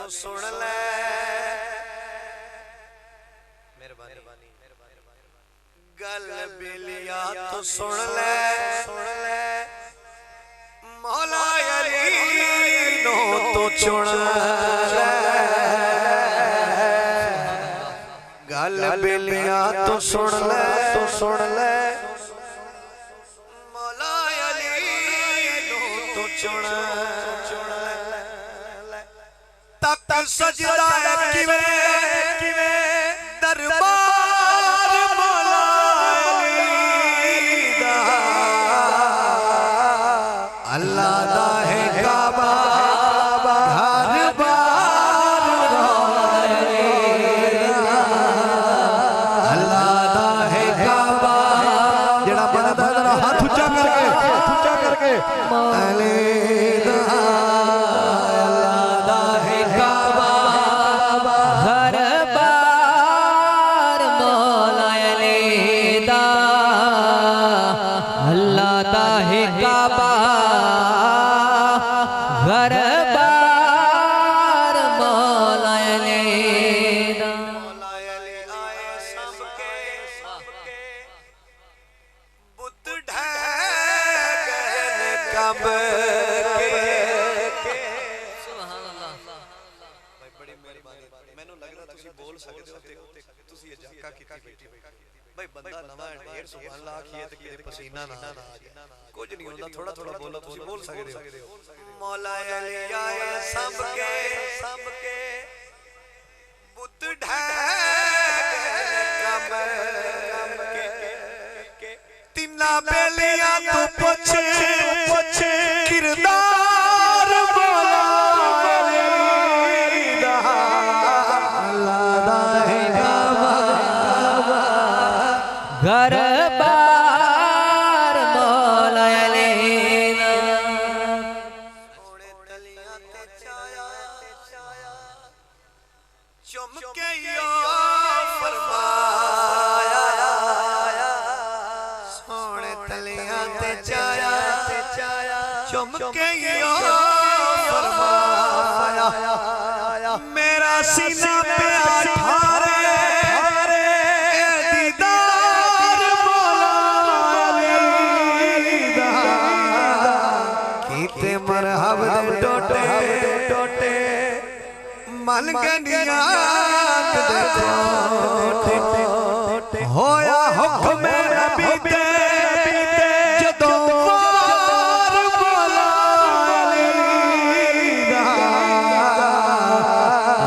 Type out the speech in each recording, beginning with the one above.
सुन ले गल बेलिया तो सुन ले मौला अली नो तो चुन ले गल बेलिया तो सुन ले मौला अली नो तो चुन ले तक सजदा किवे दरबार मौला अली दा अल्लाह दा है काबा घर बार अल्लाह दा है काबा जेड़ा बनदा जरा हाथ ऊंचा करके अली दा अल्लाह दा है काबा घर बार मौला अली दा अल्लाह दा है काबा घर बार मौला अली दा मौला अली आए सबके बुत ढह गए कब के सुभान अल्लाह भाई बड़ी मेहरबानी मैनू लग रहा तुसी बोल सकदे हो ते तुसी जाका कीती बैठी भाई बंदा नवा ढेर सुभान अल्लाह आखिए ते किते पसीना ना आ जाए कुछ नहीं होता थोड़ा थोड़ा बोलो तुसी बोल सकदे हो मौला अली आए सबके बुत ढह कब के तिन्ना बेलियां तो पुछ किरदार मौला अली दा अल्लाह दा है काबा घर बार मौला अली दा सोने तलियां ते छाया चमके या फरमाया सोने तलियां ते छाया चमके या फरमाया मेरा सीना पे ठारे दीदार मौला अली दा कीते मरहब दे टोटे मन गनिया दे टोटे होया हुक्म नबी ते जदों वार मौला अली दा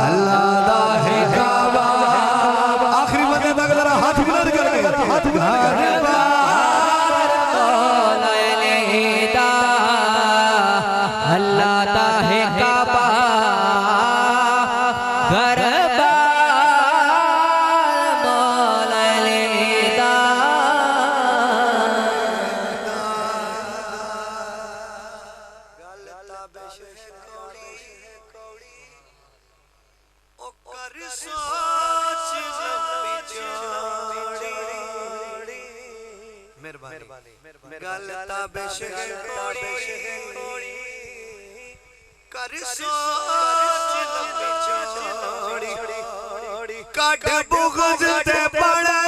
अल्लाह दा है काबा आखिरी बंदे तक जरा हाथ बुलंद करके मौला अली दा अल्लाह दा है काबा घर बार मौला अली दा गल ता बेशक कौड़ी ओ कर सोच लंबी चौड़ी मेहरबानी गल ता बेशक कौड़ी कर सोच लंबी चौड़ी काट बुग़्ज़ ते बड़ा